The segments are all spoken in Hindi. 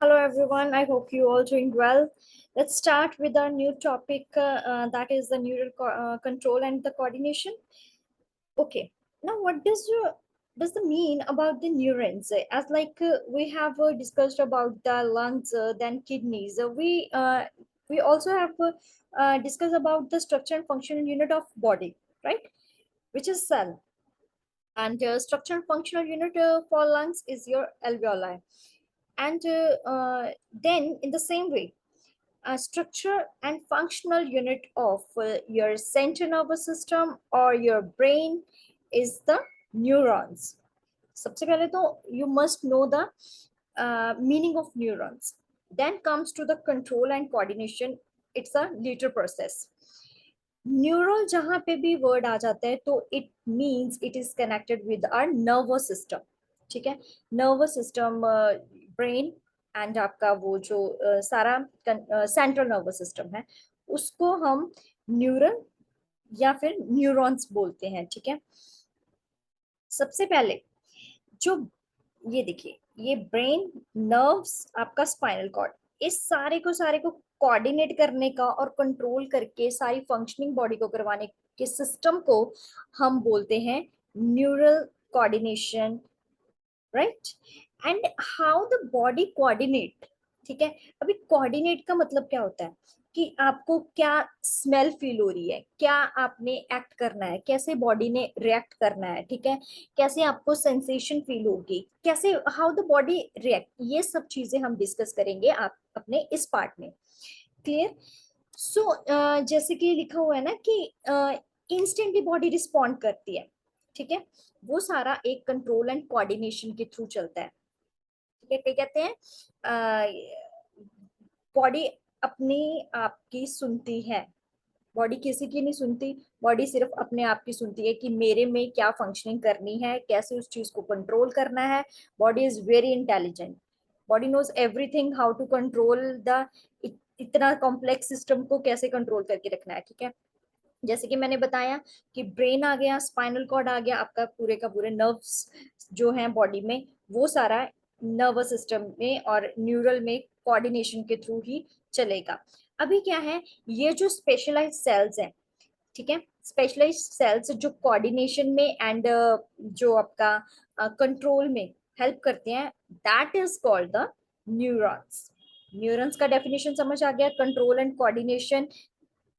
Hello everyone, I hope you all doing well. Let's start with our new topic that is the neural control and the coordination. Okay, now what does the mean about the neurons? As like we have discussed about the lungs, then kidneys. We also have discussed about the structure and functional unit of body, right? Which is cell. And structure and functional unit for lungs is your alveoli. And then in the same way, a structure and functional unit of your central nervous system or your brain is the neurons. सबसे पहले तो you must know the meaning of neurons. Then comes to the control and coordination. It's a later process. Neural जहां पे भी वर्ड आ जाता है तो it means it is connected with our nervous system. ठीक है, नर्वस सिस्टम, ब्रेन एंड आपका वो जो सारा सेंट्रल नर्वस सिस्टम है उसको हम न्यूरल या फिर न्यूरॉन्स बोलते हैं. ठीक है, सबसे पहले जो ये देखिए, ये ब्रेन, नर्व्स, आपका स्पाइनल कॉर्ड, इस सारे को कोऑर्डिनेट करने का और कंट्रोल करके सारी फंक्शनिंग बॉडी को करवाने के सिस्टम को हम बोलते हैं neural coordination, right? And how the body coordinate. ठीक है, अभी कोऑर्डिनेट का मतलब क्या होता है कि आपको क्या स्मेल फील हो रही है, क्या आपने एक्ट करना है, कैसे बॉडी ने रिएक्ट करना है. ठीक है, कैसे आपको सेंसेशन फील होगी, कैसे हाउ द बॉडी रिएक्ट, ये सब चीजें हम डिस्कस करेंगे आप अपने इस पार्ट में. क्लियर? सो जैसे कि लिखा हुआ है ना कि इंस्टेंटली बॉडी रिस्पॉन्ड करती है. ठीक है, वो सारा एक कंट्रोल एंड कोऑर्डिनेशन के थ्रू चलता है. ठीक है, क्या कहते हैं, बॉडी अपनी आपकी सुनती है. बॉडी किसी की नहीं सुनती, बॉडी सिर्फ अपने आप की सुनती है कि मेरे में क्या फंक्शनिंग करनी है, कैसे उस चीज को कंट्रोल करना है. Body is very intelligent. Body knows everything how to control the इतना कॉम्प्लेक्स सिस्टम को कैसे कंट्रोल करके रखना है. ठीक है, जैसे कि मैंने बताया कि ब्रेन आ गया, स्पाइनल कॉर्ड आ गया, आपका पूरे का पूरे नर्व्स जो हैं बॉडी में, वो सारा नर्वस सिस्टम में और न्यूरल में कोऑर्डिनेशन के थ्रू ही चलेगा. अभी क्या है, ये जो स्पेशलाइज्ड सेल्स हैं, ठीक है, स्पेशलाइज्ड सेल्स जो कोऑर्डिनेशन में एंड जो आपका कंट्रोल में हेल्प करते हैं, that is called the neurons. Neurons का डेफिनेशन समझ आ गया. कंट्रोल एंड कोऑर्डिनेशन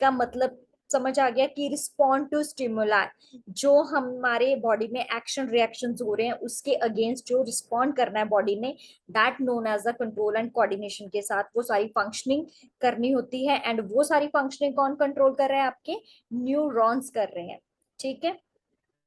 का मतलब समझ आ गया कि रिस्पॉन्ड टू स्टिमुलाई, जो हमारे बॉडी में एक्शन रिएक्शंस हो रहे हैं उसके अगेंस्ट जो रिस्पॉन्ड करना है बॉडी ने, that known as the control and coordination के साथ वो सारी फंक्शनिंग करनी होती है. एंड वो सारी फंक्शनिंग कौन कंट्रोल कर रहे हैं? आपके न्यूरॉन्स कर रहे हैं. ठीक है,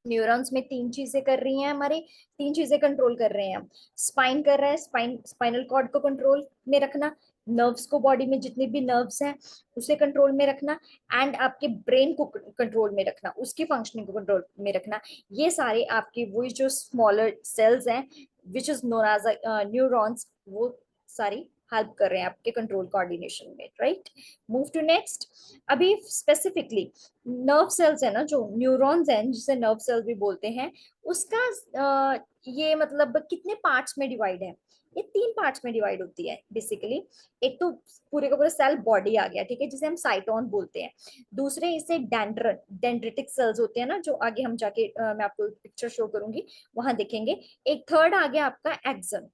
न्यूरॉन्स में तीन चीजें कर रही हैं हमारी, तीन चीजें कंट्रोल कर रहे हैं. स्पाइन कर रहा है, स्पाइनल कॉर्ड को कंट्रोल में रखना, नर्व्स को, बॉडी में जितने भी नर्व्स हैं उसे कंट्रोल में रखना, एंड आपके ब्रेन को कंट्रोल में रखना, उसकी फंक्शनिंग को कंट्रोल में रखना. ये सारे आपके वही जो स्मॉलर सेल्स हैं which is known as neurons, वो सारी हेल्प कर रहे हैं आपके कंट्रोल कोऑर्डिनेशन में, राइट? Move to next. अभी स्पेसिफिकली नर्व सेल्स है ना, जो न्यूरॉन्स हैं जिसे नर्व सेल्स भी बोलते हैं, उसका ये मतलब कितने पार्ट्स में डिवाइड है? ये तीन पार्ट्स में डिवाइड होती है बेसिकली. एक तो पूरे का पूरा सेल बॉडी आ गया, ठीक है, जिसे हम साइटोन बोलते हैं. दूसरे इसे डेंड्रिटिक सेल्स होते हैं ना, जो आगे हम जाके मैं आपको पिक्चर शो करूंगी वहां देखेंगे. एक थर्ड आ गया आपका एक्सन.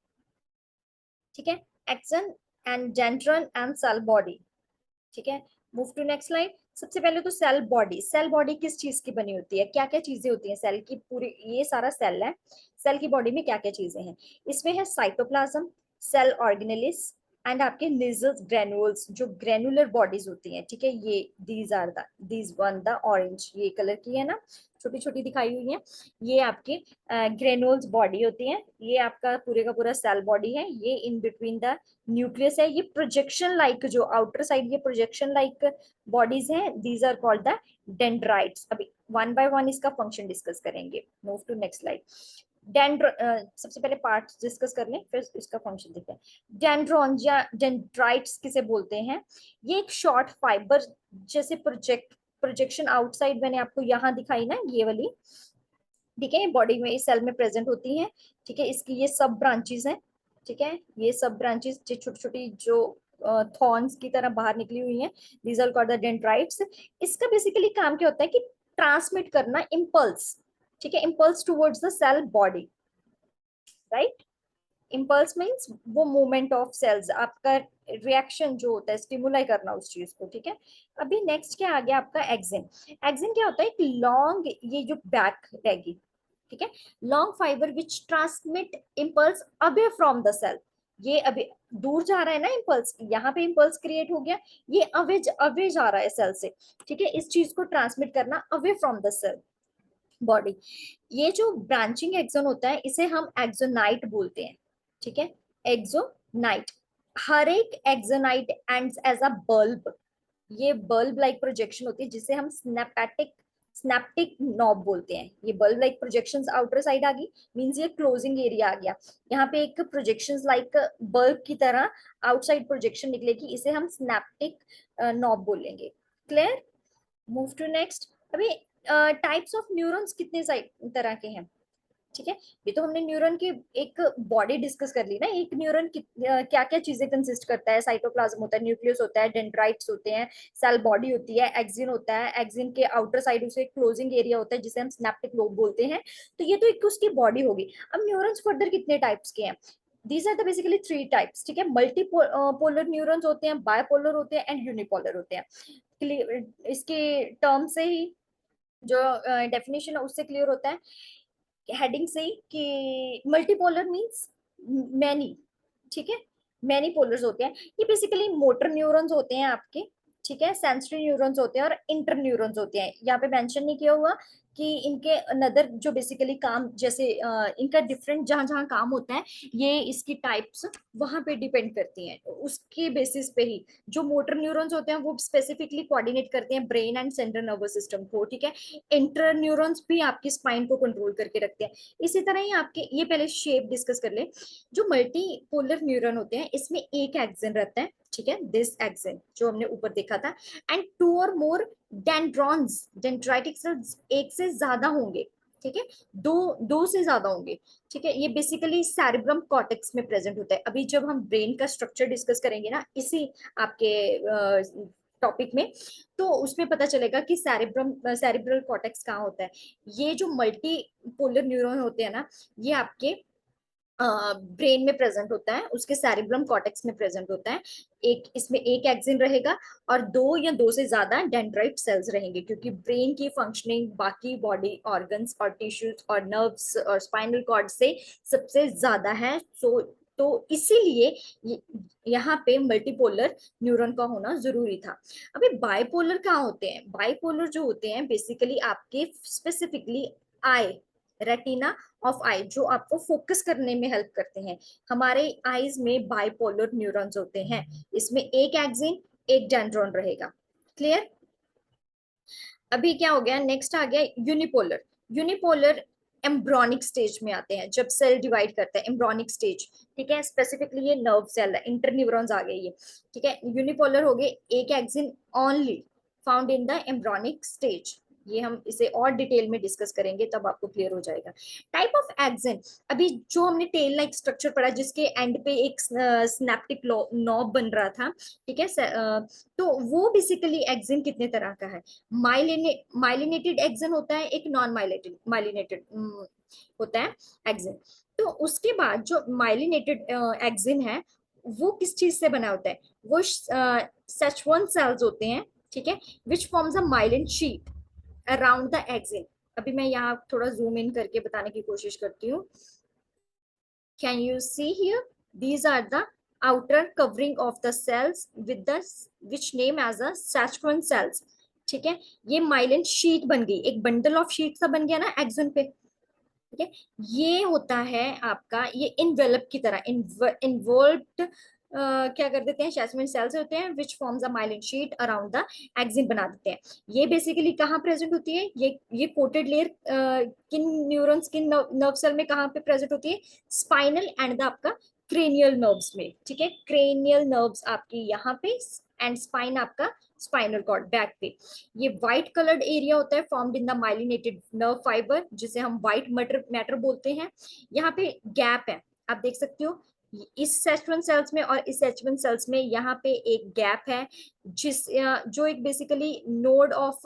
ठीक है, axon and dendron and cell body. ठीक है, मूव टू नेक्स्ट स्लाइड. सबसे पहले तो सेल बॉडी. सेल बॉडी किस चीज की बनी होती है, क्या क्या चीजें होती हैं सेल की? पूरी ये सारा सेल है. सेल की बॉडी में क्या क्या चीजें हैं? इसमें है साइटोप्लाज्म, सेल ऑर्गेनेलिस, एंड आपके निजल्स, ग्रेनुल्स, जो ग्रेनुलर बॉडीज होती हैं. ठीक है, ये दीज वन द ऑरेंज, ये कलर की है ना, छोटी छोटी दिखाई हुई है, ये आपकी ग्रेनुल्स बॉडी होती है. ये आपका पूरे का पूरा सेल बॉडी है. ये इन बिटवीन द न्यूक्लियस है. ये प्रोजेक्शन लाइक, जो आउटर साइड ये प्रोजेक्शन लाइक बॉडीज हैं, these are called the dendrites. अभी वन बाय वन इसका फंक्शन डिस्कस करेंगे. Move to next slide. सबसे पहले पार्ट डिस्कस कर लें फिर इसका फंक्शन देखते हैं. डेंड्रॉन या डेंड्राइट्स किसे बोलते हैं? ये एक शॉर्ट फाइबर जैसे प्रोजेक्शन आउटसाइड मैंने आपको यहाँ दिखाई ना, ये वाली. ठीक है, बॉडी में इस सेल में प्रेजेंट होती है. ठीक है, इसकी ये सब ब्रांचेस हैं. ठीक है, ये सब ब्रांचेस छोटी छोटी जो थॉर्न्स की तरह बाहर निकली हुई हैं, these are called the dendrites. इसका बेसिकली काम क्या होता है कि ट्रांसमिट करना इम्पल्स, ठीक है, impulse towards the cell body, right. Impulse means वो मूवमेंट ऑफ सेल्स, आपका रिएक्शन जो होता है, स्टिमुलाई करना उस चीज को, ठीक है। अभी नेक्स्ट क्या आ गया आपका एक्सिन। एक्सिन क्या होता है, एक लॉन्ग, ये जो बैक रहेगी, ठीक है, long fibre which transmit impulse away from the cell. ये अभी दूर जा रहा है ना इम्पल्स, यहाँ पे इम्पल्स क्रिएट हो गया, ये अवे अवे जा रहा है सेल से, ठीक है, इस चीज को ट्रांसमिट करना away from the cell body. ये जो ब्रांचिंग एक्सोन होता है इसे हम एक्सोनाइट बोलते हैं, ठीक है, एक्सोनाइट। हर एक axonite ends as a bulb, ये बल्ब लाइक प्रोजेक्शन होती है जिसे हम स्नैप्टिक नॉब बोलते हैं। ये bulb like projections outer side आ गई, मींस ये क्लोजिंग एरिया आ गया, यहाँ पे एक प्रोजेक्शंस लाइक बल्ब की तरह आउटसाइड प्रोजेक्शन निकलेगी, इसे हम स्नैप्टिक नॉब बोलेंगे। Clear, move to next. अभी टाइप्स ऑफ न्यूरॉन्स कितने तरह के हैं, ठीक है। ये तो हमने न्यूरॉन की एक बॉडी डिस्कस कर ली ना, एक न्यूरॉन क्या क्या चीजें कंसिस्ट करता है, साइटोप्लाज्म होता है, न्यूक्लियस होता है, डेंड्राइट्स होते हैं, सेल बॉडी होती है, एक्सिन होता है, एक्सिन के आउटर साइड उसे क्लोजिंग एरिया होता है जिसे हम स्नैप्टिक लोब बोलते हैं। तो ये तो एक उसकी बॉडी होगी। अब न्यूरॉन्स फर्दर कितने टाइप्स के हैं, these are the basically three types, ठीक है। मल्टी पोलर न्यूरॉन्स होते हैं, बायपोलर होते हैं एंड यूनिपोलर होते हैं। इसके टर्म से ही जो डेफिनेशन है उससे क्लियर होता है, हेडिंग से ही, कि मल्टीपोलर मींस मैनी, ठीक है, मैनी पोलर्स होते हैं। ये बेसिकली मोटर न्यूरॉन्स होते हैं आपके, ठीक है, सेंसरी न्यूरॉन्स होते हैं और इंटर न्यूरॉन्स होते हैं। यहाँ पे मेंशन नहीं किया हुआ कि इनके अनदर जो बेसिकली काम, जैसे इनका डिफरेंट जहां जहां काम होता है, ये इसकी टाइप्स वहां पे डिपेंड करती हैं, उसके बेसिस पे ही। जो मोटर न्यूरॉन्स होते हैं वो स्पेसिफिकली कोऑर्डिनेट करते हैं brain and central nervous system को, ठीक है। इंटर न्यूरॉन्स भी आपकी स्पाइन को कंट्रोल करके रखते हैं। इसी तरह ही आपके, ये पहले शेप डिस्कस कर ले। जो मल्टी पोलर न्यूरॉन होते हैं इसमें एक एक्सिन रहता है, ठीक है, दिस एक्सिन जो हमने ऊपर देखा था, एंड टू और मोर डेंड्रॉन्स, डेंड्राइटिक सेल्स एक से ज्यादा होंगे, ठीक है, दो दो से ज्यादा होंगे, ठीक है। ये बेसिकली सेरिब्रम कॉर्टेक्स में प्रेजेंट होता है। अभी जब हम ब्रेन का स्ट्रक्चर डिस्कस करेंगे ना इसी आपके टॉपिक में, तो उसमें पता चलेगा कि सेरिब्रल कॉर्टेक्स कहाँ होता है। ये जो मल्टी पोलर न्यूरॉन होते हैं ना, ये आपके ब्रेन में प्रेजेंट होता है, उसके सेरिब्रम कॉर्टेक्स में प्रेजेंट होता है। एक इसमें एक एक्सिन रहेगा और दो या दो से ज्यादा डेंड्राइट सेल्स रहेंगे, क्योंकि ब्रेन की फंक्शनिंग बाकी बॉडी ऑर्गन्स और टिश्यूज और नर्व्स और स्पाइनल कॉर्ड से सबसे ज्यादा है। सो तो इसीलिए यहाँ पे मल्टीपोलर न्यूरॉन का होना जरूरी था। अभी बाइपोलर कहाँ होते हैं, बाइपोलर जो होते हैं बेसिकली आपके स्पेसिफिकली आई, रेटिना ऑफ आई, जो आपको फोकस करने में हेल्प करते हैं। हमारे आईज में बाइपोलर न्यूरॉन्स होते हैं, इसमें एक एक्सिन एक डेंड्रॉन रहेगा। क्लियर। अभी क्या हो गया, नेक्स्ट आ गया यूनिपोलर। यूनिपोलर एम्ब्रॉनिक स्टेज में आते हैं, जब सेल डिवाइड करता है, एम्ब्रॉनिक स्टेज, ठीक है। स्पेसिफिकली ये नर्व सेल है, इंटर न्यूरॉन्स आ गए ये, ठीक है। यूनिपोलर हो गए, एक axon only found in the embryonic stage. ये हम इसे और डिटेल में डिस्कस करेंगे तब आपको क्लियर हो जाएगा। टाइप ऑफ एक्सिन, अभी जो हमने टेल लाइक स्ट्रक्चर पढ़ा जिसके एंड पे एक स्नैप्टिक नॉब बन रहा था, ठीक है, तो वो बेसिकली एक्सिन कितने तरह का है। माइलिनेटेड एक्सिन होता है, एक नॉन माइलिनेटेड माइलिनेटेड होता है एक्सिन। तो उसके बाद जो माइलिनेटेड एक्सिन है वो किस चीज से बना होता है, वो सेचुअन सेल्स होते हैं, ठीक है, which forms a myelin sheath around the axon. अभी मैं यहाँ थोड़ा जूम इन करके बताने की कोशिश करती हूँ। Can you see here? These are the outer covering of the cells with the which name as a Sachwan cells. ठीक है, ये माइलिन शीट बन गई, एक बंडल ऑफ शीट सा बन गया ना एक्सोन पे, ठीक है। ये होता है आपका, ये इनवेलप की तरह इन्वॉल्व्ड क्या कर देते हैं, शैसमिन सेल्स होते हैं which forms a myelin sheath around the axon बना देते हैं। ये बेसिकली कहाँ प्रेजेंट होती है, ये कोटेड लेयर किन न्यूरॉन्स, किन नर्व सेल में कहाँ पे प्रेजेंट होती है, स्पाइनल एंड द आपका क्रेनियल नर्व्स में, ठीक है। क्रेनियल नर्व्स आपकी यहाँ पे एंड स्पाइन आपका स्पाइनल कॉर्ड बैक पे। ये व्हाइट कलर्ड एरिया होता है formed in the myelinated nerve fibre, जिसे हम व्हाइट मैटर मैटर बोलते हैं। यहाँ पे गैप है, आप देख सकते हो, इस H1 सेल्स में और इस H1 सेल्स में यहाँ पे एक गैप है, जो एक basically node of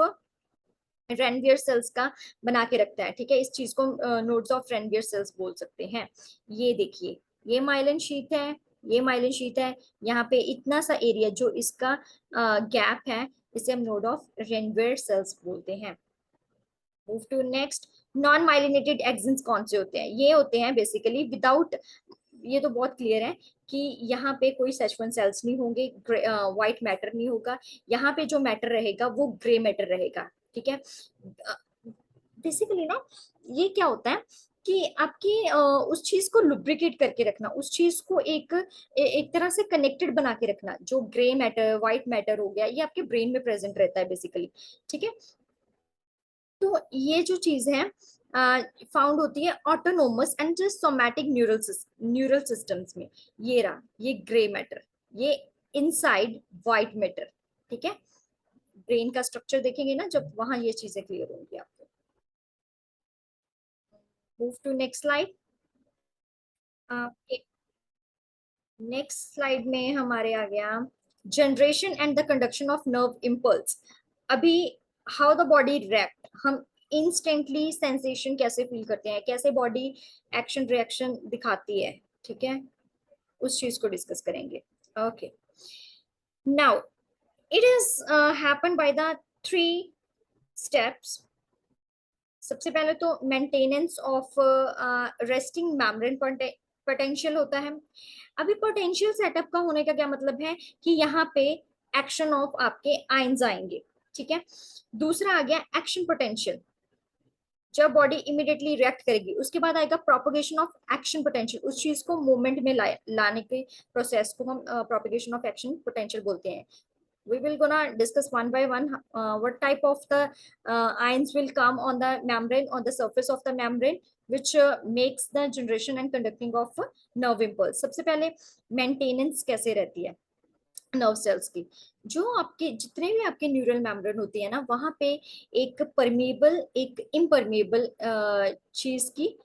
Ranvier cells का बना के रखता है। ठीक है, इस चीज को नोड्स ऑफ रेनवियर सेल्स बोल सकते हैं। ये देखिए, ये माइलिन शीथ है, ये माइलिन शीथ है, यहाँ पे इतना सा एरिया जो इसका गैप है, इसे हम नोड ऑफ रेनवियर सेल्स बोलते हैं। Move to next. Non myelinated axons कौन से होते हैं? ये होते हैं बेसिकली विदाउट, ये तो बहुत क्लियर है कि यहाँ पे कोई H1 सेल्स नहीं होंगे, व्हाइट मैटर नहीं होगा, यहाँ पे जो मैटर रहेगा वो ग्रे मैटर रहेगा। ठीक है, बेसिकली ना ये क्या होता है कि आपकी उस चीज को लुब्रिकेट करके रखना, उस चीज को एक तरह से कनेक्टेड बना के रखना। जो ग्रे मैटर, व्हाइट मैटर हो गया, ये आपके ब्रेन में प्रेजेंट रहता है बेसिकली। ठीक है, तो ये जो चीज है फाउंड होती है autonomous and somatic neural systems में। ये रहा, ये ग्रे मैटर, ये इनसाइड व्हाइट मैटर। ठीक है, ब्रेन का स्ट्रक्चर देखेंगे ना जब, वहां ये चीजें क्लियर होंगी आपको। Move to next slide. Next slide में हमारे आ गया generation and the conduction of nerve impulse. अभी हाउ द बॉडी रिएक्ट, हम इंस्टेंटली सेंसेशन कैसे फील करते हैं, कैसे बॉडी एक्शन रिएक्शन दिखाती है। ठीक है, उस चीज को डिस्कस करेंगे। Okay, now it is happen by the 3 steps. सबसे पहले तो maintenance of resting membrane potential होता है। अभी पोटेंशियल सेटअप का होने का क्या मतलब है कि यहाँ पे एक्शन ऑफ आपके आयंस आएंगे। ठीक है, दूसरा आ गया एक्शन पोटेंशियल, जब बॉडी इमीडिएटली रिएक्ट करेगी। उसके बाद आएगा प्रोपगेशन ऑफ एक्शन पोटेंशियल, उस चीज को मूवमेंट में लाने के प्रोसेस को हम प्रोपगेशन ऑफ एक्शन पोटेंशियल बोलते हैं। We will gonna discuss one by one what type of the ions will come on the membrane, on the surface of the membrane, which makes the generation and conducting of nerve impulse. सबसे पहले मेंटेनेंस कैसे रहती है नर्व सेल्स की? जो आपके जितने भी आपके न्यूरल मेम्ब्रेन होती है ना, वहां पे एक परमेबल, एक इम्परमेबल चीज की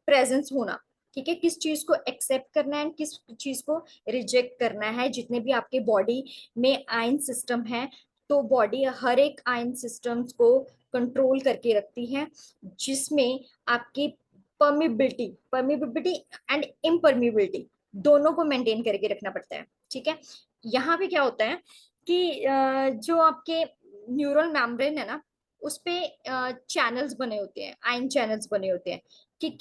प्रेजेंस होना। ठीक है, किस चीज को एक्सेप्ट करना है, किस चीज को रिजेक्ट करना है। जितने भी आपके बॉडी में आयन सिस्टम है, तो बॉडी हर एक आयन सिस्टम्स को कंट्रोल करके रखती है, जिसमें आपकी परमिबिलिटी परमिबिलिटी एंड इम्परमिबिलिटी दोनों को मेंटेन करके रखना पड़ता है। ठीक है, यहाँ पे क्या होता है कि जो आपके न्यूरल मेम्ब्रेन है ना, उस पे चैनल्स बने होते हैं, आयन चैनल्स बने होते हैं कि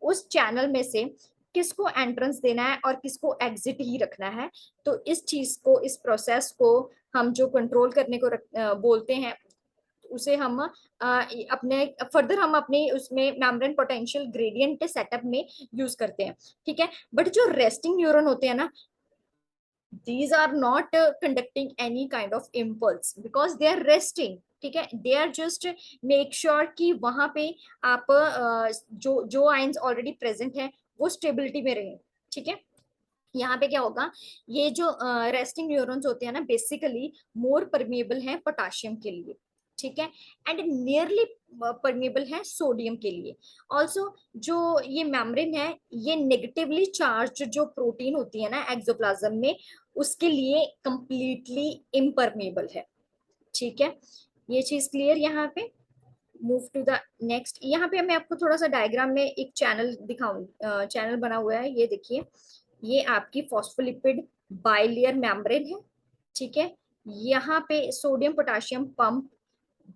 उस चैनल में से किसको एंट्रेंस देना है और किसको एग्जिट ही रखना है। तो इस चीज को, इस प्रोसेस को हम जो कंट्रोल करने को बोलते हैं, उसे हम अपने फर्दर हम अपने उसमें मेम्ब्रेन पोटेंशियल ग्रेडियंट सेटअप में यूज करते हैं। ठीक है, बट जो रेस्टिंग न्यूरॉन होते हैं ना, these are not conducting any kind of impulse because they are resting। ठीक है, they are just make sure कि वहां पे आप जो जो आयंस ऑलरेडी प्रेजेंट है वो स्टेबिलिटी में रहे। ठीक है, यहाँ पे क्या होगा, ये जो रेस्टिंग न्यूरॉन्स होते हैं ना, बेसिकली मोर परमेबल है पोटाशियम के लिए। ठीक है, एंड नियरली परमेबल है सोडियम के लिए। ऑल्सो जो ये मेम्ब्रेन है, ये नेगेटिवली चार्ज जो प्रोटीन होती है ना एक्सोप्लाज्म में, उसके लिए कंप्लीटली इम्परमेबल है। ठीक है, ये चीज क्लियर यहाँ पे। Move to the next. यहाँ पे मैं आपको थोड़ा सा डायग्राम में एक चैनल दिखाऊं, चैनल बना हुआ है, ये देखिए, ये आपकी फॉस्फोलिपिड बाइलेयर मेम्ब्रेन है। ठीक है, यहाँ पे सोडियम पोटाशियम पंप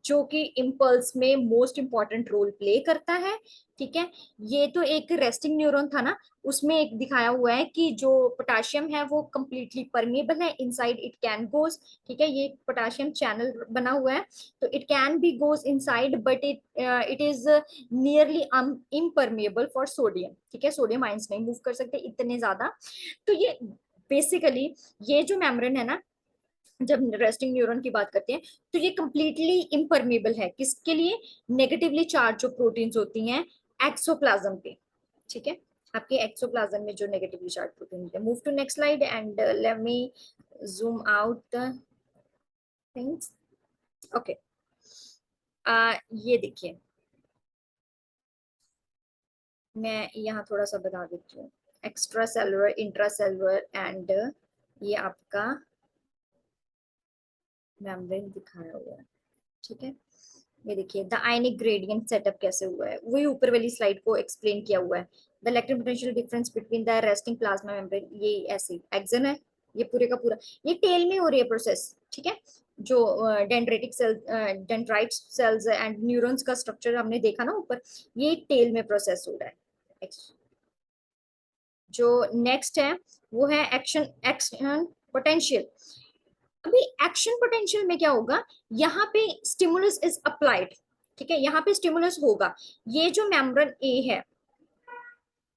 जो कि इम्पल्स में मोस्ट इंपॉर्टेंट रोल प्ले करता है। ठीक है, ये तो एक रेस्टिंग न्यूरॉन था ना, उसमें एक दिखाया हुआ है कि जो पोटाशियम है वो कंप्लीटली परमेबल है, इनसाइड इट कैन गोज। ठीक है, ये पोटाशियम चैनल बना हुआ है, तो it can be goes inside, but it is nearly impermeable for sodium. ठीक है, सोडियम आयंस नहीं मूव कर सकते इतने ज्यादा। तो ये बेसिकली, ये जो मेम्ब्रेन है ना, जब रेस्टिंग न्यूरॉन की बात करते हैं, तो ये कंप्लीटली इम्परमेबल है किसके लिए? नेगेटिवली चार्ज जो प्रोटीन्स होती हैं एक्सोप्लाज्म पे। ठीक है, आपके एक्सोप्लाज्म में जो नेगेटिवली चार्ज प्रोटीन होते हैं। Move to next slide and let me zoom out the things. Okay, ये देखिए, मैं यहाँ थोड़ा सा बता देती हूँ। Extra cellular, intra cellular and ये आपका मेम्ब्रेन दिखाया हुआ है, ठीक है। ये देखिए द आयनिक ग्रेडियंट सेटअप कैसे हुआ है, वही ऊपर वाली स्लाइड को एक्सप्लेन किया हुआ है। The electric potential difference between the resting plasma membrane, ये ऐसे एक्सन है, ये पूरे का पूरा, ये टेल में हो रही है प्रोसेस, ठीक है। जो dendritic cell, dendrite cells and neurons का स्ट्रक्चर हमने देखा ना ऊपर, ये टेल में प्रोसेस हो रहा है। जो नेक्स्ट है वो है एक्शन एक्शन पोटेंशियल। अभी एक्शन पोटेंशियल में क्या होगा, यहाँ पे स्टिमुलस इज अप्लाइड, ठीक है, यहाँ पे स्टिमुलस होगा। ये जो मेम्ब्रेन ए है,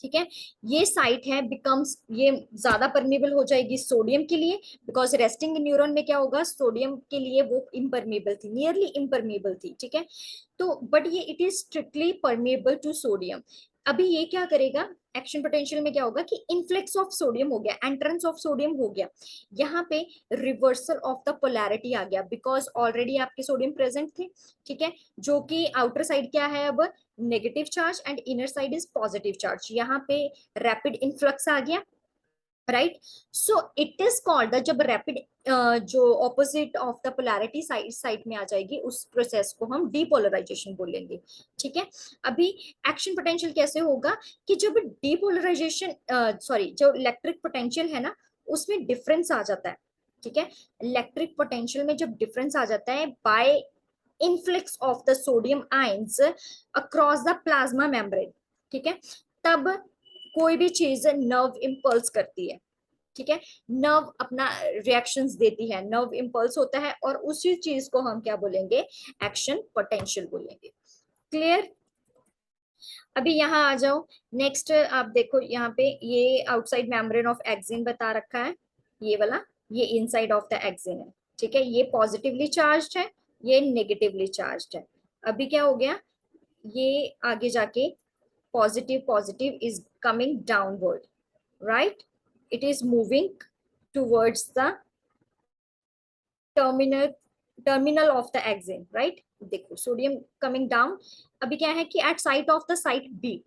ठीक है, ये साइट है बिकम्स, ये ज्यादा परमेबल हो जाएगी सोडियम के लिए, बिकॉज रेस्टिंग न्यूरॉन में क्या होगा, सोडियम के लिए वो इम्परमेबल थी, नियरली इम्परमेबल थी, ठीक है। तो बट ये it is strictly permeable to sodium. अभी ये क्या करेगा, एक्शन पोटेंशियल में क्या होगा कि इन्फ्लेक्स ऑफ सोडियम हो गया, एंट्रेंस ऑफ सोडियम हो गया, यहाँ पे रिवर्सल ऑफ द पोलैरिटी आ गया, बिकॉज ऑलरेडी आपके सोडियम प्रेजेंट थे, ठीक है। जो कि आउटर साइड क्या है अब, negative charge and inner side is positive charge, यहाँ पे रैपिड इन्फ्लक्स आ गया, right. So it is called the, जब रैपिड जो opposite of the polarity side में आ जाएगी, उस प्रोसेस को हम डीपोलराइजेशन बोलेंगे, ठीक है। अभी एक्शन पोटेंशियल कैसे होगा कि जब डीपोलराइजेशन, सॉरी, जो इलेक्ट्रिक पोटेंशियल है ना, उसमें डिफरेंस आ जाता है, ठीक है। इलेक्ट्रिक पोटेंशियल में जब डिफरेंस आ जाता है bye influx of the sodium ions across the plasma membrane, ठीक है, तब कोई भी चीज नर्व इम्पल्स करती है, ठीक है। नर्व अपना रिएक्शंस देती है, नर्व इम्पल्स होता है, और उसी चीज को हम क्या बोलेंगे, एक्शन पोटेंशियल बोलेंगे। क्लियर। अभी यहाँ आ जाओ, नेक्स्ट आप देखो यहाँ पे, ये आउटसाइड मेम्ब्रेन ऑफ एक्सिन बता रखा है, ये वाला, ये इनसाइड ऑफ द एक्सिन है, ठीक है। ये पॉजिटिवली चार्ज्ड है, ये नेगेटिवली चार्ज्ड है। अभी क्या हो गया, ये आगे जाके positive positive is coming downward, right, it is moving towards the terminal, terminal of the axon, right. देखो सोडियम कमिंग डाउन। अभी क्या है कि at site of the site B,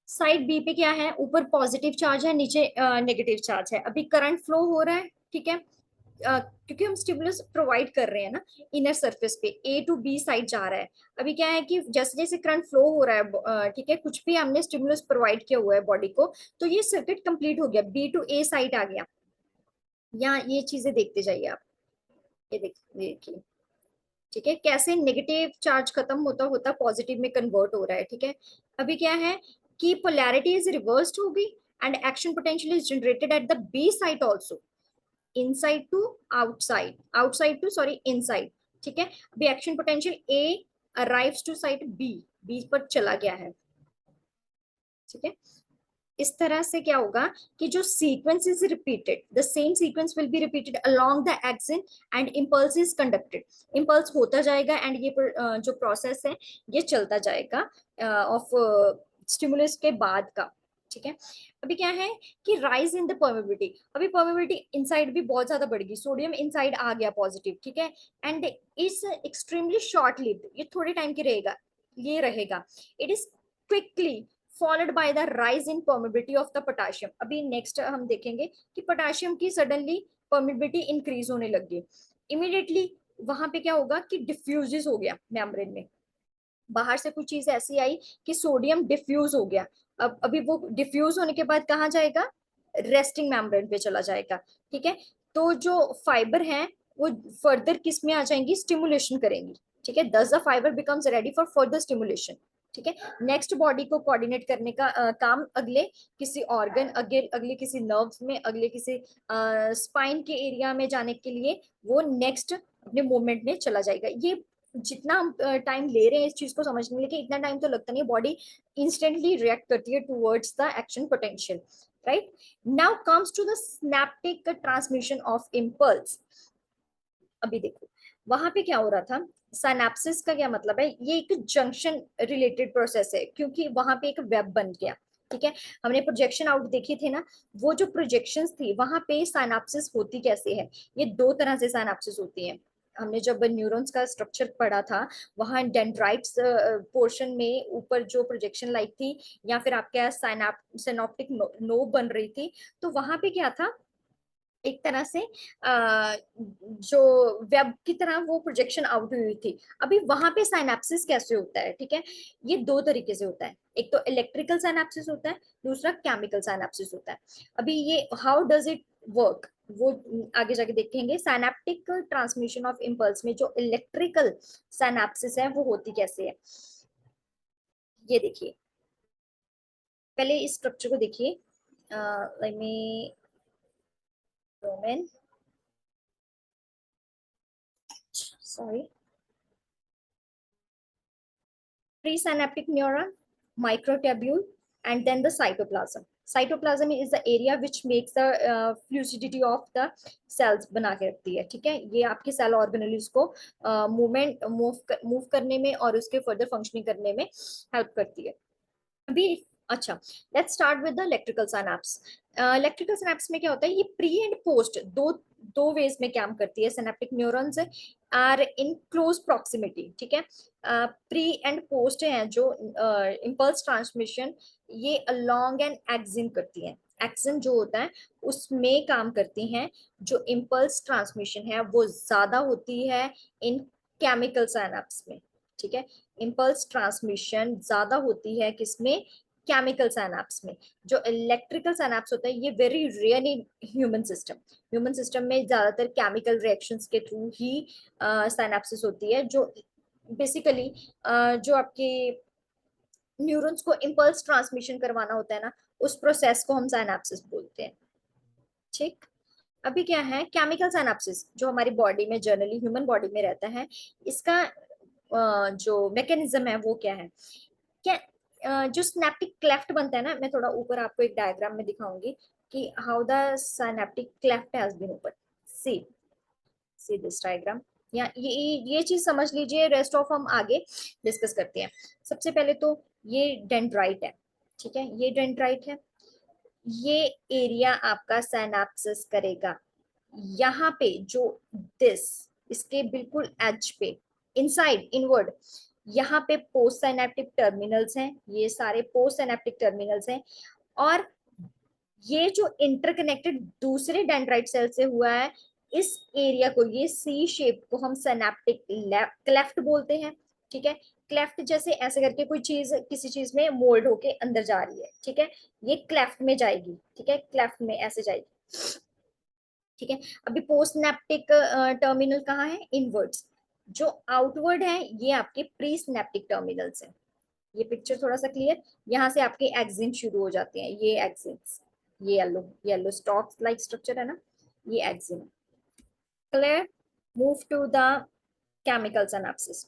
side B पे क्या है, ऊपर पॉजिटिव चार्ज है, नीचे नेगेटिव चार्ज है। अभी करंट फ्लो हो रहा है, ठीक है, क्योंकि हम स्टिमुलस प्रोवाइड कर रहे हैं ना इनर सरफेस पे, ए टू बी साइड जा रहा है। अभी क्या है कि जैसे जैसे करंट फ्लो हो रहा है, ठीक है, कुछ भी हमने स्टिमुलस प्रोवाइड किया हुआ है बॉडी को, तो ये सर्किट कंप्लीट हो गया, बी टू ए साइड आ गया। यहाँ ये चीजें देखते जाइए आप, ये देखिए, ठीक है, कैसे नेगेटिव चार्ज खत्म होता होता पॉजिटिव में कन्वर्ट हो रहा है, ठीक है। अभी क्या है कि पोलैरिटी इज रिवर्स्ड होगी and action potential is generated at the B side also, inside to outside, outside to sorry inside, ठीक है। अभी action potential a arrives to side B, B पर चला गया है, ठीक है। इस तरह से क्या होगा कि जो sequence is repeated, the same sequence will be repeated along the axon and impulse is conducted, impulse होता जाएगा एंड ये जो प्रोसेस है ये चलता जाएगा ऑफ स्टिमुलस के बाद का, ठीक है। अभी क्या है कि राइज इन द परमेबिलिटी, अभी परमेबिलिटी इनसाइड भी बहुत ज्यादा बढ़ गई, सोडियम इनसाइड आ गया पॉजिटिव, ठीक है, and is extremely short lived, ये थोड़े टाइम के रहेगा, ये रहेगा। It is quickly followed by the rise in permeability of the potassium. अभी नेक्स्ट हम देखेंगे कि पोटेशियम की सडनली परमेबिलिटी इंक्रीज होने लग गई, इमीडिएटली वहां पे क्या होगा कि डिफ्यूज हो गया मेम्ब्रेन में, बाहर से कुछ चीज ऐसी आई कि सोडियम डिफ्यूज हो गया। अब अभी वो डिफ्यूज होने के बाद कहाँ जाएगा, रेस्टिंग मेम्ब्रेन पे चला जाएगा, ठीक है। तो जो फाइबर है वो फर्दर किस में आ जाएंगी, स्टिमुलेशन करेंगी, ठीक है, दस the fibre becomes ready for further stimulation, ठीक है। नेक्स्ट बॉडी को कोऑर्डिनेट करने का काम अगले किसी ऑर्गन, अगले किसी नर्व्स में, अगले किसी स्पाइन के एरिया में जाने के लिए वो नेक्स्ट अपने मूवमेंट में चला जाएगा। ये जितना हम टाइम ले रहे हैं इस चीज को समझने में, लेकिन इतना टाइम तो लगता नहीं, बॉडी इंस्टेंटली रिएक्ट करती है towards the action potential, right. Now comes to the synaptic transmission of impulse. अभी देखो वहां पे क्या हो रहा था, साइनेप्सिस का क्या मतलब है, ये एक जंक्शन रिलेटेड प्रोसेस है, क्योंकि वहां पे एक वेब बन गया, ठीक है। हमने प्रोजेक्शन आउट देखी थी ना, वो जो प्रोजेक्शंस थी वहां पे साइनेप्सिस होती कैसे है, ये दो तरह से साइनेप्सिस होती है। हमने जब न्यूरॉन्स का स्ट्रक्चर पढ़ा था, वहां डेंड्राइट्स पोर्शन में ऊपर जो प्रोजेक्शन लाइट थी, या फिर आपके सिनॉप्टिक नोब बन रही थी, तो वहां पे क्या था, एक तरह से जो वेब की तरह वो प्रोजेक्शन आउट हुई थी। अभी वहां पे साइनेप्सिस कैसे होता है, ठीक है, ये दो तरीके से होता है। एक तो इलेक्ट्रिकल साइनेप्सिस होता है, दूसरा केमिकल साइनेप्सिस होता है। अभी ये हाउ डज इट वर्क, वो आगे जाके देखेंगे। साइनेप्टिक ट्रांसमिशन ऑफ इम्पल्स में जो इलेक्ट्रिकल साइनेप्सिस है वो होती कैसे है, ये देखिए। पहले इस स्ट्रक्चर को देखिए, let me moment, sorry, presynaptic neuron, microtubule, and then the cytoplasm. Cytoplasm is the area which makes the fluidity of the cells बना के रखती है, ठीक है। ये आपके सेल ऑर्गेनेल्स को मूव करने में और उसके फर्दर फंक्शनिंग करने में हेल्प करती है। अभी अच्छा, let's start with the electrical synapse. Electrical synapse में क्या होता है, ये प्री एंड पोस्ट दो दो वेज में काम करती है। Synaptic neurons are in close proximity, ठीक है। प्री एंड पोस्ट है जो इम्पल्स ट्रांसमिशन, ये अलोंग एंड एक्सिन करती है। एक्सिन जो होता है उसमें काम करती हैं। जो इम्पल्स ट्रांसमिशन है वो ज्यादा होती है इन केमिकल सिनैप्स में, ठीक है। इम्पल्स ट्रांसमिशन ज्यादा होती है किसमें, केमिकल साइनेप्स में। जो इलेक्ट्रिकल साइनेप्स होता है ये very rare in human system में ज्यादातर केमिकल रिएक्शंस के थ्रू ही साइनेप्सिस होती है। जो बेसिकली जो आपके न्यूरॉन्स को इम्पल्स ट्रांसमिशन करवाना होता है ना, उस प्रोसेस को हम साइनेप्सिस बोलते हैं, ठीक। अभी क्या है, केमिकल साइनेप्सिस जो हमारी बॉडी में जनरली ह्यूमन बॉडी में रहता है, इसका जो मैकेनिज्म है वो क्या है, क्या जो स्नैप्टिक क्लेफ्ट बनता है ना, मैं थोड़ा ऊपर आपको एक डायग्राम में दिखाऊंगी कि how the synaptic cleft has been open. See see this diagram, या ये चीज समझ लीजिए, रेस्ट ऑफ हम आगे डिस्कस करते हैं। सबसे पहले तो ये डेंड्राइट है, ठीक है, ये डेंड्राइट है। ये एरिया आपका सिनैप्सिस करेगा यहाँ पे, जो दिस इसके बिल्कुल एज पे, इनसाइड इनवर्ड, यहाँ पे पोस्ट साइनेप्टिक टर्मिनल्स हैं, ये सारे पोस्ट साइनेप्टिक टर्मिनल्स हैं। और ये जो इंटरकनेक्टेड दूसरे डेंड्राइट सेल से हुआ है, इस एरिया को, ये सी शेप को हम सिनेप्टिक क्लेफ्ट बोलते हैं, ठीक है। क्लेफ्ट जैसे ऐसे करके कोई चीज किसी चीज में मोल्ड होके अंदर जा रही है, ठीक है, ये क्लेफ्ट में जाएगी, ठीक है, क्लेफ्ट में ऐसे जाएगी, ठीक है। अभी पोस्ट सिनेप्टिक टर्मिनल कहाँ है, इनवर्ड्स। जो आउटवर्ड है ये आपके प्री सिनेप्टिक टर्मिनल्स है। ये पिक्चर थोड़ा सा क्लियर, यहाँ से आपके एक्सिन शुरू हो जाते हैं, ये एक्सिन, ये yellow yellow stalk like structure है ना, ये axon. Clear, move to the chemical synapsis.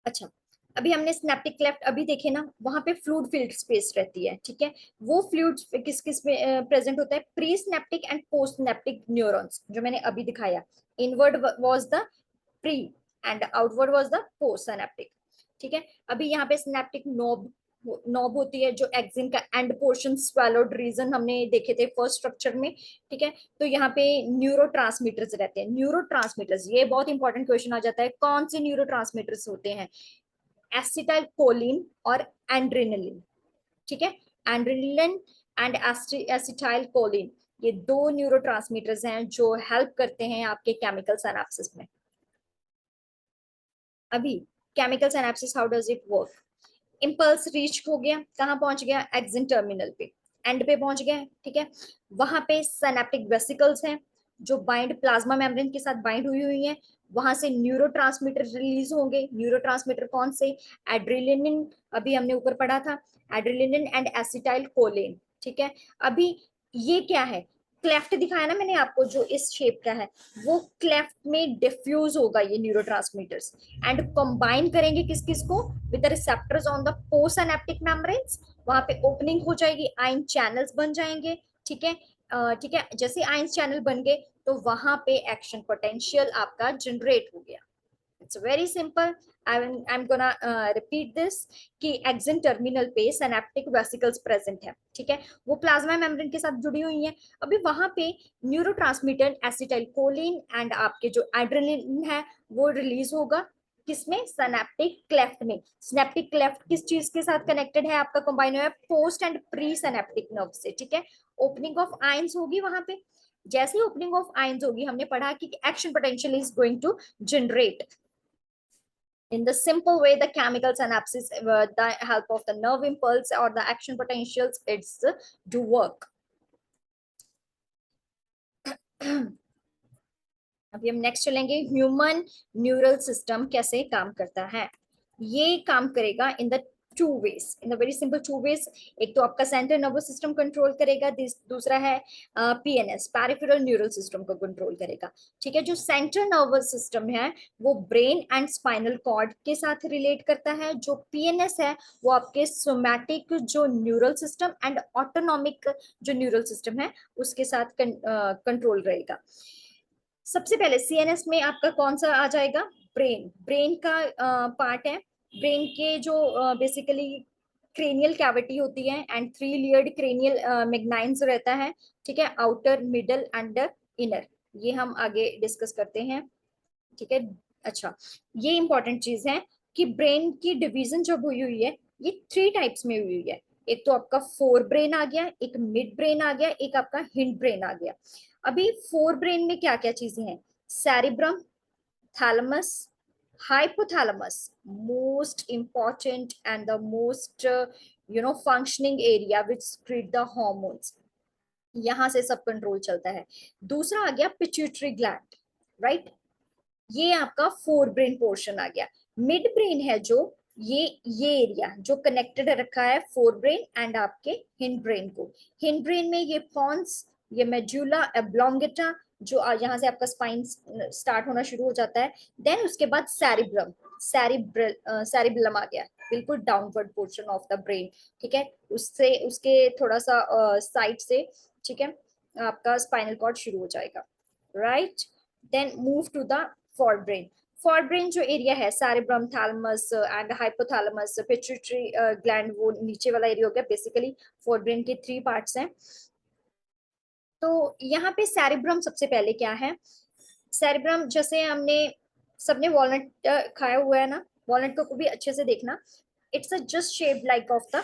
अच्छा, अभी हमने स्नैप्टिक क्लेफ्ट अभी देखे ना, वहां पे फ्लूइड फिल्ड स्पेस रहती है, ठीक है। वो फ्लूइड किस किस में प्रेजेंट होता है, pre synaptic and post synaptic neurons जो मैंने अभी दिखाया। Inward was the pre and outward was the post synaptic, ठीक है। अभी यहाँ पे सिनेप्टिक नोब नोब होती है, जो एक्सिन का एंड पोर्शन स्वेलोड रीजन हमने देखे थे फर्स्ट स्ट्रक्चर में, ठीक है। तो यहाँ पे न्यूरो रहते हैं। न्यूरो ये बहुत इंपॉर्टेंट क्वेश्चन आ जाता है, कौन से न्यूरो होते हैं, एसिटाइल कोलिन और एंड्रेनलिन, ठीक है। एंड्रेनलिन एंड एसिटाइल कोलिन, ये दो न्यूरो हैं जो हेल्प करते हैं आपके केमिकल सिनेप्सिस में। अभी chemical synapses how does it work, impulse reach हो गया, कहाँ पहुंच गया, एक्सिन टर्मिनल पे, एंड पे पहुंच गया, ठीक है। वहां पे सिनेप्टिक वेसिकल्स हैं जो बाइंड प्लाज्मा मेम्ब्रेन के साथ बाइंड हुई हैं। वहां से न्यूरोट्रांसमीटर रिलीज होंगे। न्यूरोट्रांसमीटर कौन से, एड्रेलिनिन, अभी हमने ऊपर पढ़ा था, एड्रेलिनिन एंड एसिटाइल कोलिन, ठीक है। अभी ये क्या है, क्लेफ्ट दिखाया ना मैंने आपको जो इस शेप का है, वो क्लेफ्ट में डिफ्यूज होगा ये न्यूरोट्रांसमीटर्स, एंड कंबाइन करेंगे किस किस को, with the receptors on the post synaptic membranes. वहां पे ओपनिंग हो जाएगी, आयन चैनल्स बन जाएंगे, ठीक है। ठीक है, जैसे आयन चैनल बन गए तो वहां पे एक्शन पोटेंशियल आपका जनरेट हो गया। It's very simple. I'm gonna repeat this कि एक्सिन टर्मिनल पे सिनेप्टिक वेसिकल्स प्रेजेंट है. ठीक है, वो प्लाज्मा मेम्ब्रेन के साथ जुड़ी हुई है. अभी वहां पे न्यूरोट्रांसमीटर एसिटाइलकोलिन एंड आपके जो एड्रेनलिन है वो रिलीज होगा. किसमें? सिनेप्टिक क्लेफ्ट में. सिनेप्टिक क्लेफ्ट किस चीज के साथ कनेक्टेड है आपका? कंबाइन हुआ है post and pre synaptic nerve से. ठीक है, ओपनिंग ऑफ आयंस होगी वहां पे. जैसे ही ओपनिंग ऑफ आयंस होगी, हमने पढ़ा कि action potential is going to generate. In the simple way, the chemical synapses, with the help of the nerve impulse or the action potentials, it's do work. अभी हम नेक्स्ट चलेंगे, ह्यूमन न्यूरल सिस्टम कैसे काम करता है. ये काम करेगा in the two ways, in the very simple two ways. एक तो आपका सेंट्रल नर्वस सिस्टम कंट्रोल करेगा, दूसरा है पीएनएस, पैरिफेरल न्यूरल सिस्टम को कंट्रोल करेगा. ठीक है, जो सेंट्रल नर्वस सिस्टम है वो ब्रेन एंड स्पाइनल कॉर्ड के साथ रिलेट करता है. जो पीएनएस है वो आपके सोमैटिक जो न्यूरल सिस्टम एंड ऑटोनॉमिक जो न्यूरल सिस्टम है उसके साथ कंट्रोल रहेगा. सबसे पहले सीएनएस में आपका कौन सा आ जाएगा? ब्रेन. ब्रेन का पार्ट है. ब्रेन के जो बेसिकली क्रेनियल कैविटी होती है एंड थ्री लेयर्ड क्रेनियल मैग्नाइन्स रहता है. ठीक है, आउटर, मिडल एंड इनर. ये हम आगे डिस्कस करते हैं. ठीक है, अच्छा, ये इंपॉर्टेंट चीज है कि ब्रेन की डिवीजन जब हुई हुई है ये थ्री टाइप्स में हुई हुई है. एक तो आपका फोर ब्रेन आ गया, एक मिड ब्रेन आ गया, एक आपका हिंड ब्रेन आ गया. अभी फोर ब्रेन में क्या क्या चीजें हैं? Cerebrum, thalamus, hypothalamus, most important and the most functioning area which secrete the hormones. यहां से सब कंट्रोल चलता है. दूसरा आ गया पिट्यूटरी ग्लैंड, राइट. ये आपका फोर ब्रेन पोर्शन आ गया. मिड ब्रेन है जो ये एरिया जो कनेक्टेड रखा है फोर ब्रेन एंड आपके हिंड ब्रेन को. हिंड ब्रेन में ये पॉन्स, ये मेड्यूला एब्लोंगेटा, जो यहाँ से आपका स्पाइन स्टार्ट होना शुरू हो जाता है. देन उसके बाद सैरिब्रम, सैरिबलम आ गया, बिल्कुल downward portion of the brain. ठीक है, उससे उसके थोड़ा सा साइड से, ठीक है, आपका स्पाइनल कॉर्ड शुरू हो जाएगा, right. Then move to the forebrain. Forebrain जो एरिया है, cerebrum, thalamus and hypothalamus, pituitary gland, वो नीचे वाला एरिया हो गया. बेसिकली फॉर ब्रेन के थ्री पार्ट्स हैं. तो यहाँ पे सैरिब्रम सबसे पहले क्या है? सैरिब्रम, जैसे हमने सबने वॉलनट खाया हुआ है ना, वॉलनट को भी अच्छे से देखना. It's a just shape like of the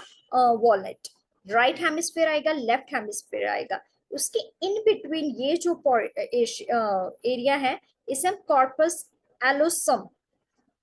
walnut. Right hemisphere आएगा, लेफ्ट हेमिस्फीयर आएगा. उसके इन बिटवीन ये जो एरिया है इसे हम कॉर्पस एलोसम,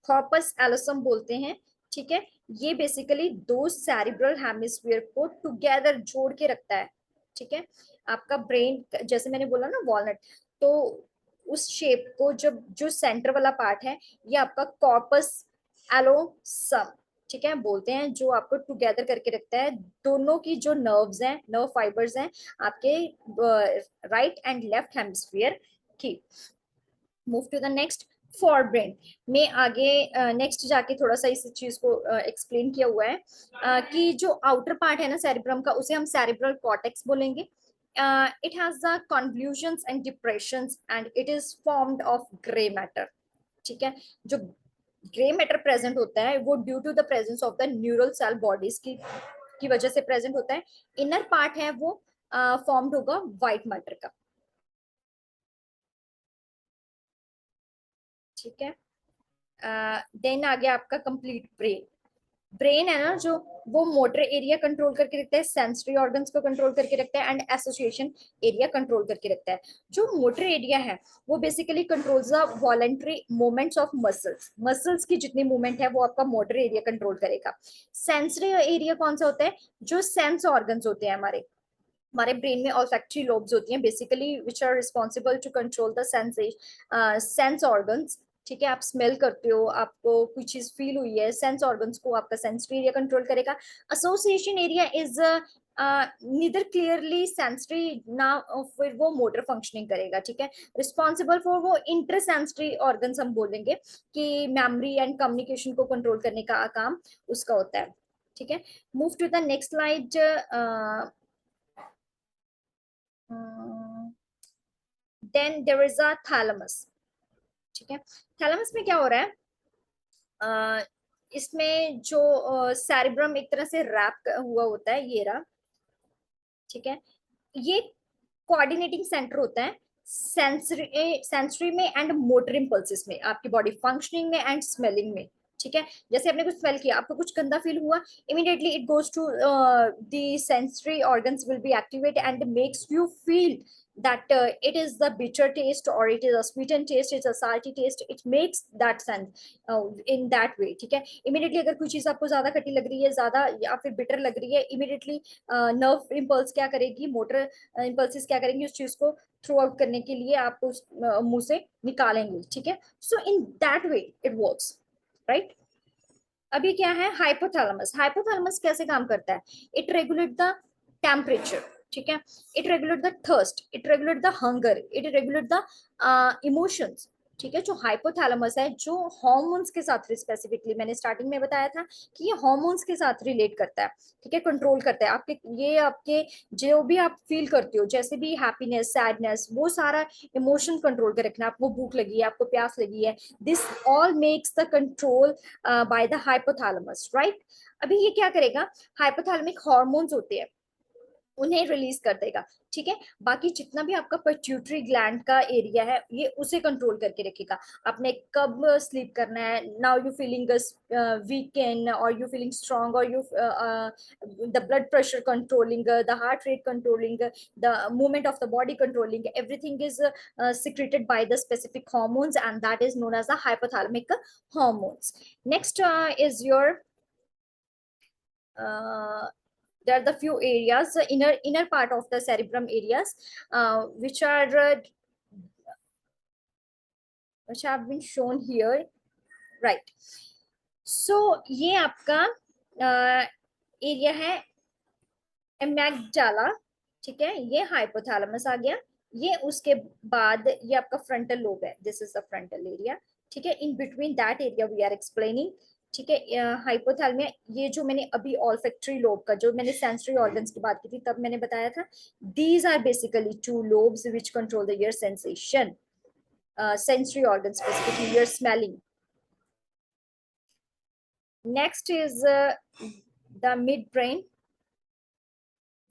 कॉर्पस एलोसम बोलते हैं. ठीक है, ये बेसिकली दो सैरिब्रल हेमिस्फीयर को टुगेदर जोड़ के रखता है. ठीक है, आपका ब्रेन जैसे मैंने बोला ना वॉलनट, तो उस शेप को जब जो सेंटर वाला पार्ट है ये आपका कॉर्पस एलोसम, ठीक है, बोलते हैं, जो आपको टुगेदर करके रखता है दोनों की जो नर्व्स हैं, नर्व फाइबर्स हैं आपके राइट एंड लेफ्ट हेमिस्फीयर की. Move to the next. Forebrain में आगे नेक्स्ट जाके थोड़ा सा इस चीज को एक्सप्लेन किया हुआ है कि जो आउटर पार्ट है ना सेरिब्रम का, उसे हम सेरिब्रल कॉर्टेक्स बोलेंगे. It has the convolutions and depressions and it is formed of grey matter. ठीक है, जो ग्रे मैटर प्रेजेंट होता है वो due to the presence of the neural cell bodies की वजह से प्रेजेंट होता है. इनर पार्ट है वो फॉर्म्ड होगा व्हाइट मैटर का. ठीक है, देन आ गया आपका कंप्लीट ब्रेन. ब्रेन है ना जो, वो मोटर एरिया कंट्रोल करके रखता है, सेंसरी ऑर्गन्स को कंट्रोल करके रखता है एंड एसोसिएशन एरिया कंट्रोल करके रखता है. जो मोटर एरिया है वो basically controls the voluntary movements of muscles. Muscles की जितनी मूवमेंट है वो आपका मोटर एरिया कंट्रोल करेगा. सेंसरी एरिया कौन सा होता है? जो सेंस ऑर्गन्स होते हैं हमारे, हमारे ब्रेन में ऑल्फैक्टरी लोब्स होती हैं basically which are responsible to control the sense organs. ठीक है, आप स्मेल करते हो, आपको कोई चीज फील हुई है, सेंस ऑर्गन्स को आपका सेंसरी एरिया कंट्रोल करेगा. Association area is neither clearly sensory ना, फिर वो मोटर फंक्शनिंग करेगा. ठीक है, रिस्पॉन्सिबल फॉर वो इंटरसेंसरी ऑर्गन्स हम बोलेंगे कि मेमोरी एंड कम्युनिकेशन को कंट्रोल करने का काम उसका होता है. ठीक है, move to the next slide. Then there is a thalamus. ठीक है, थैलेमस में क्या हो रहा है? इसमें जो सेरिब्रम एक तरह से रैप हुआ होता है, ये रहा, ठीक है। ये कोऑर्डिनेटिंग सेंटर होता है सेंसरी सेंसरी में एंड मोटर इम्पल्सिस में, आपकी बॉडी फंक्शनिंग में एंड स्मेलिंग में, ठीक है। जैसे आपने कुछ स्मेल किया, आपको कुछ गंदा फील हुआ, immediately it goes to the sensory organs will be activate and makes you feel that it is the bitter taste or it is a sweetened taste, it's a salty taste, it makes that sense in that way, ठीक है। immediately अगर कोई चीज आपको ज्यादा खट्टी लग रही है, ज्यादा या फिर बिटर लग रही है, immediately नर्व इम्पल्स क्या करेगी, मोटर इम्पल्सिस क्या करेंगी, उस चीज को थ्रू आउट करने के लिए आपको मुंह से निकालेंगे, ठीक है। So in that way it works, right. अभी क्या है हाइपोथैलेमस, हाइपोथैलेमस कैसे काम करता है, इट रेगुलेट द टेम्परेचर, ठीक है, it regulate the thirst, it regulate the hunger, it regulate the emotions, ठीक है। जो हाइपोथैलेमस है, जो हार्मोन्स के साथ, स्पेसिफिकली मैंने स्टार्टिंग में बताया था कि ये हार्मोन्स के साथ रिलेट करता है, ठीक है, कंट्रोल करता है आपके, ये आपके जो भी आप फील करते हो, जैसे भी हैप्पीनेस, सैडनेस, वो सारा इमोशन कंट्रोल कर रखना, आपको भूख लगी है, आपको प्यास लगी है, this all makes the control by the hypothalamus, right. अभी ये क्या करेगा, हाइपोथैलेमिक हार्मोन्स होते हैं, उन्हें रिलीज कर देगा, ठीक है। बाकी जितना भी आपका पिट्यूटरी ग्लैंड का एरिया है, ये उसे कंट्रोल करके रखेगा, आपने कब स्लीप करना है, नाउ यू फीलिंग वीकेंड और यू फीलिंग स्ट्रांग, और you the blood pressure controlling, the heart rate controlling, the movement of the body controlling, everything is secreted by the specific hormones, and that is known as the hypothalamic hormones. Next is your there are the few areas, the inner part of the cerebrum areas, which have been shown here, right. So ये आपका एरिया है एमेग्डाला, ठीक है, ये हाइपोथैलेमस आ गया, ये उसके बाद ये आपका फ्रंटल लोब है, this is the frontal area, ठीक है। In between that area we are explaining, ठीक है। हाइपोथैलेमिया, ये जो मैंने अभी ऑल्फैक्टरी लोब का, जो मैंने सेंसरी ऑर्गन्स की बात की थी तब मैंने बताया था, these are basically two lobes which control the ear sensation, sensory organ specifically ear smelling. Next is the midbrain.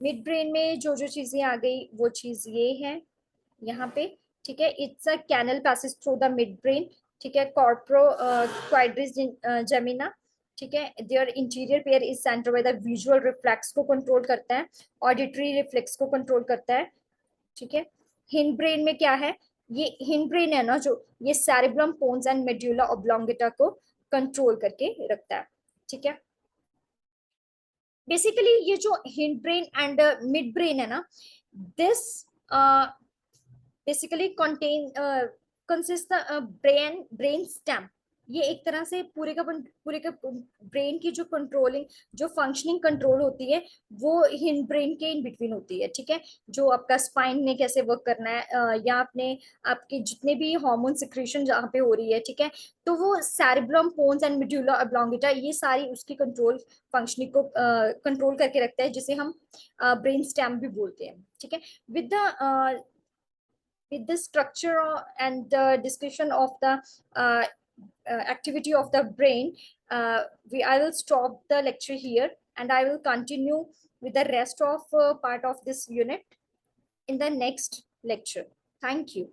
Midbrain में जो जो चीजें आ गई वो चीज ये है यहाँ पे, ठीक है। It's a canal passage through the midbrain, ठीक है, कॉर्पोरो क्वाड्रिस जेमिना, ठीक है। Their interior pair is centre by the visual reflex को कंट्रोल करता है, ऑडिटरी रिफ्लेक्स को कंट्रोल करता है, ठीक है। हिंड ब्रेन में क्या है, ये हिंड ब्रेन है ना, जो ये cerebrum pons and medulla oblongata को कंट्रोल करके रखता है, ठीक है। बेसिकली ये जो hindbrain and midbrain है ना, this basically contain consist brain brainstem, ये एक तरह से पूरे का ब्रेन की जो कंट्रोलिंग, जो फंक्शनिंग कंट्रोल होती है, वो हिंड ब्रेन के इन बिटवीन होती है, ठीक है। जो आपका स्पाइन ने कैसे वर्क करना है, या आपने आपके जितने भी हार्मोन सिक्रीशन जहाँ पे हो रही है, ठीक है, तो वो cerebrum pons and medulla oblongata, ये सारी उसकी कंट्रोल फंक्शनिंग को कंट्रोल करके रखता है, जिसे हम ब्रेन स्टेम भी बोलते हैं, ठीक है। With the with the structure and the discussion of the activity of the brain, I will stop the lecture here and I will continue with the rest of part of this unit in the next lecture. Thank you.